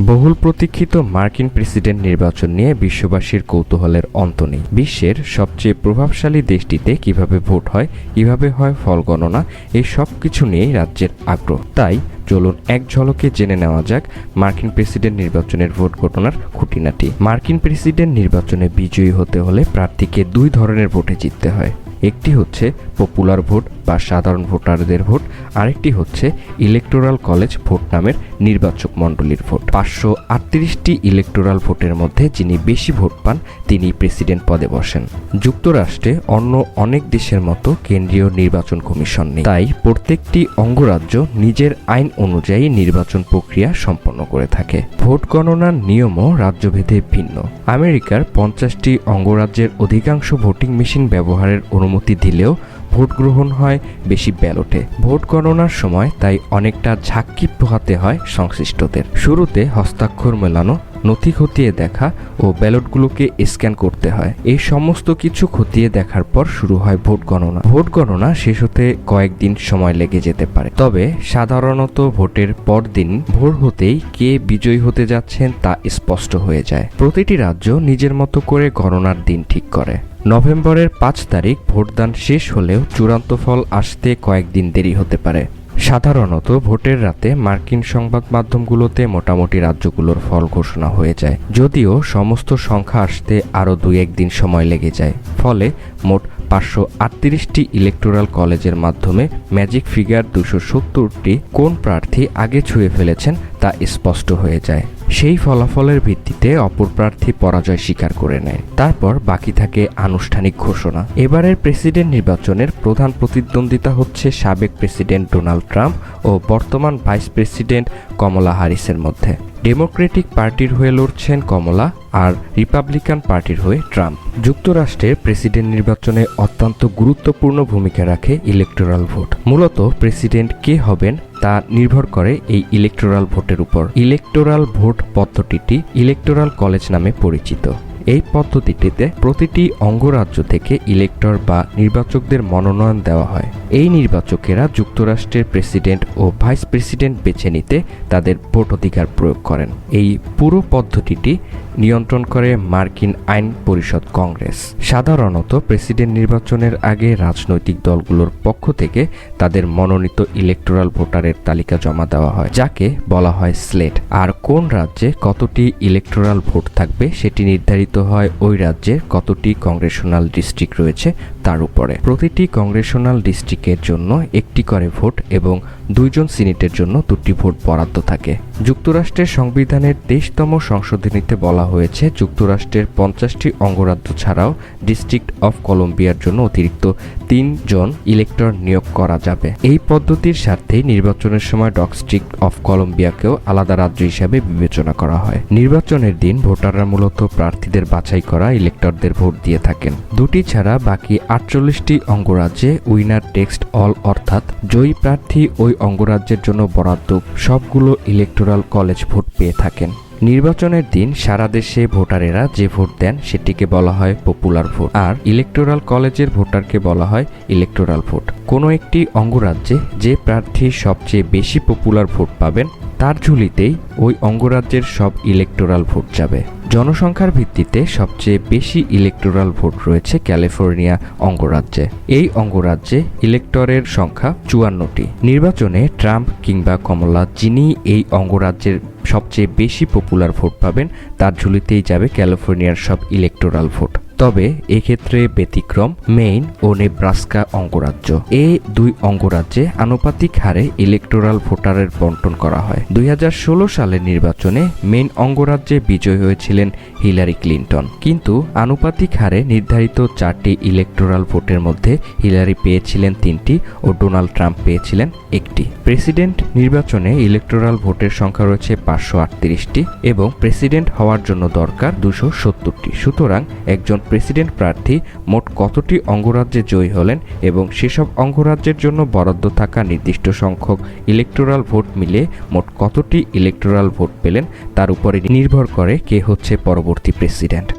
বহুল প্রতীক্ষিত মার্কিন প্রেসিডেন্ট নির্বাচন নিয়ে বিশ্ববাসীর কৌতূহলের অন্ত নেই। বিশ্বের সবচেয়ে প্রভাবশালী দেশটিতে কিভাবে ভোট হয়, কিভাবে হয় ফল গণনা, এই সব কিছু নিয়েই রাজ্যের আগ্রহ। তাই চলুন এক ঝলকে জেনে নেওয়া যাক মার্কিন প্রেসিডেন্ট নির্বাচনের ভোট গণনার খুঁটিনাটি। মার্কিন প্রেসিডেন্ট নির্বাচনে বিজয়ী হতে হলে প্রার্থীকে দুই ধরনের ভোটে জিততে হয়। একটি হচ্ছে পপুলার ভোট বা সাধারণ ভোটারদের ভোট, আরেকটি হচ্ছে ইলেকটোরাল কলেজ ভোট নামের নির্বাচক মণ্ডলীর ভোট। 538টি ইলেকটোরাল ভোটের মধ্যে যিনি বেশি ভোট পান তিনি প্রেসিডেন্ট পদে বসেন। যুক্তরাষ্ট্রে অন্য অনেক দেশের মতো কেন্দ্রীয় নির্বাচন কমিশন নেই, তাই প্রত্যেকটি অঙ্গরাজ্য নিজের আইন অনুযায়ী নির্বাচন প্রক্রিয়া সম্পন্ন করে থাকে। ভোট গণনার নিয়মও রাজ্যভেদে ভিন্ন। আমেরিকার 50টি অঙ্গরাজ্যের অধিকাংশ ভোটিং মেশিন ব্যবহারের অনুমতি দিলেও ভোট গ্রহণ হয় বেশি ব্যালটে। ভোট গণনার সময় তাই অনেকটা ঝাঁকি পোহাতে হয় সংশ্লিষ্টদের। শুরুতে হস্তাক্ষর মেলানো, নথি খতিয়ে দেখা ও ব্যালটগুলোকে স্ক্যান করতে হয়। এই সমস্ত কিছু খতিয়ে দেখার পর শুরু হয় ভোট গণনা। ভোট গণনা শেষ হতে কয়েকদিন সময় লেগে যেতে পারে, তবে সাধারণত ভোটের পরদিন ভোর হতেই কে বিজয়ী হতে যাচ্ছেন তা স্পষ্ট হয়ে যায়। প্রতিটি রাজ্য নিজের মতো করে গণনার দিন ঠিক করে। নভেম্বরের 5 তারিখ ভোটদান শেষ হলেও চূড়ান্ত ফল আসতে কয়েকদিন দেরি হতে পারে। সাধারণত ভোটের রাতে মার্কিন সংবাদ মাধ্যমগুলোতে মোটামুটি রাজ্যগুলোর ফল ঘোষণা হয়ে যায়, যদিও সমস্ত সংখ্যা আসতে আরও 2-1 দিন সময় লেগে যায়। ফলে মোট 538টি ইলেকটোরাল কলেজের মাধ্যমে ম্যাজিক ফিগার 270টি কোন প্রার্থী আগে ছুঁয়ে ফেলেছেন তা স্পষ্ট হয়ে যায়। সেই ফলাফলের ভিত্তিতে অপর প্রার্থী পরাজয় স্বীকার করে নেয়। তারপর বাকি থাকে আনুষ্ঠানিক ঘোষণা। এবারের প্রেসিডেন্ট নির্বাচনের প্রধান প্রতিদ্বন্দ্বিতা হচ্ছে সাবেক প্রেসিডেন্ট ডোনাল্ড ট্রাম্প ও বর্তমান ভাইস প্রেসিডেন্ট কমলা হ্যারিসের মধ্যে। ডেমোক্রেটিক পার্টির হয়ে লড়ছেন কমলা আর রিপাবলিকান পার্টির হয়ে ট্রাম্প। যুক্তরাষ্ট্রের প্রেসিডেন্ট নির্বাচনে অত্যন্ত গুরুত্বপূর্ণ ভূমিকা রাখে ইলেকটোরাল ভোট। মূলত প্রেসিডেন্ট কে হবেন তা নির্ভর করে এই ইলেকটোরাল ভোটের উপর। ইলেকটোরাল ভোট পদ্ধতিটি ইলেকটোরাল কলেজ নামে পরিচিত। এই পদ্ধতিটিতে প্রতিটি অঙ্গরাজ্য থেকে ইলেক্টর বা নির্বাচকদের মনোনয়ন দেওয়া হয়। এই নির্বাচকেরা যুক্তরাষ্ট্রের প্রেসিডেন্ট ও ভাইস প্রেসিডেন্ট বেছে নিতে তাদের ভোট অধিকার প্রয়োগ করেন। এই পুরো পদ্ধতিটি নিয়ন্ত্রণ করে মার্কিন আইন পরিষদ কংগ্রেস। সাধারণত প্রেসিডেন্ট নির্বাচনের আগে রাজনৈতিক দলগুলোর পক্ষ থেকে তাদের মনোনীত ইলেকটোরাল ভোটারের তালিকা জমা দেওয়া হয়, যাকে বলা হয় স্লেট। আর কোন রাজ্যে কতটি ইলেকটোরাল ভোট থাকবে সেটি নির্ধারিত হয় ওই রাজ্যের কতটি কংগ্রেশনাল ডিস্ট্রিক্ট রয়েছে তার উপরে। প্রতিটি কংগ্রেশনাল ডিস্ট্রিক্টের জন্য একটি করে ভোট এবং 2 জন সিনেটের জন্য 2টি ভোট বরাদ্দ থাকে। যুক্তরাষ্ট্রের সংবিধানের 23তম সংশোধনীতে বলা হয়েছে যুক্তরাষ্ট্রের 50টি অঙ্গরাজ্য ছাড়াও ডিস্ট্রিক্ট অফ কলম্বিয়ার জন্য অতিরিক্ত 3 জন ইলেক্টর নিয়োগ করা যাবে। এই পদ্ধতির স্বার্থেই নির্বাচনের সময় ডিস্ট্রিক্ট অফ কলম্বিয়াকেও আলাদা রাজ্য হিসাবে বিবেচনা করা হয়। নির্বাচনের দিন ভোটাররা মূলত প্রার্থীদের বাছাই করা ইলেক্টরদের ভোট দিয়ে থাকেন। 2টি ছাড়া বাকি 48টি অঙ্গরাজ্যে উইনার টেক্সট অল, অর্থাৎ জয়ী প্রার্থী ওই অঙ্গরাজ্যের জন্য বরাদ্দ সবগুলো ইলেকটোরাল কলেজ ভোট পেয়ে থাকেন। নির্বাচনের দিন সারা দেশে ভোটারেরা যে ভোট দেন সেটিকে বলা হয় পপুলার ভোট, আর ইলেকটোরাল কলেজের ভোটারকে বলা হয় ইলেকটোরাল ভোট। কোনো একটি অঙ্গরাজ্যে যে প্রার্থী সবচেয়ে বেশি পপুলার ভোট পাবেন তার ঝুলিতেই ওই অঙ্গরাজ্যের সব ইলেকটোরাল ভোট যাবে। জনসংখ্যার ভিত্তিতে সবচেয়ে বেশি ইলেকটোরাল ভোট রয়েছে ক্যালিফোর্নিয়া অঙ্গরাজ্যে। এই অঙ্গরাজ্যে ইলেক্টরের সংখ্যা 54টি। নির্বাচনে ট্রাম্প কিংবা কমলা যিনি এই অঙ্গরাজ্যের সবচেয়ে বেশি পপুলার ভোট পাবেন তার ঝুলিতেই যাবে ক্যালিফোর্নিয়ার সব ইলেকটোরাল ভোট। তবে এক্ষেত্রে ব্যতিক্রম মেইন ও নেব্রাস্কা অঙ্গরাজ্য। এই 2 অঙ্গরাজ্যে আনুপাতিক হারে ইলেকটোরাল ভোটারের বণ্টন করা হয়। 2016 সালের নির্বাচনে মেইন অঙ্গরাজ্যে বিজয়ী হয়েছিলেন হিলারি ক্লিন্টন, কিন্তু আনুপাতিক হারে নির্ধারিত 4টি ইলেকটোরাল ভোটের মধ্যে হিলারি পেয়েছিলেন 3টি ও ডোনাল্ড ট্রাম্প পেয়েছিলেন 1টি। প্রেসিডেন্ট নির্বাচনে ইলেকটোরাল ভোটের সংখ্যা রয়েছে 538টি এবং প্রেসিডেন্ট হওয়ার জন্য দরকার 270টি। সুতরাং একজন প্রেসিডেন্ট প্রার্থী মোট কতটি অঙ্গরাজ্যে জয়ী হলেন এবং সেসব অঙ্গরাজ্যের জন্য বরাদ্দ থাকা নির্দিষ্ট সংখ্যক ইলেকটোরাল ভোট মিলে মোট কতটি ইলেকটোরাল ভোট পেলেন তার উপরে নির্ভর করে কে হচ্ছে পরবর্তী প্রেসিডেন্ট।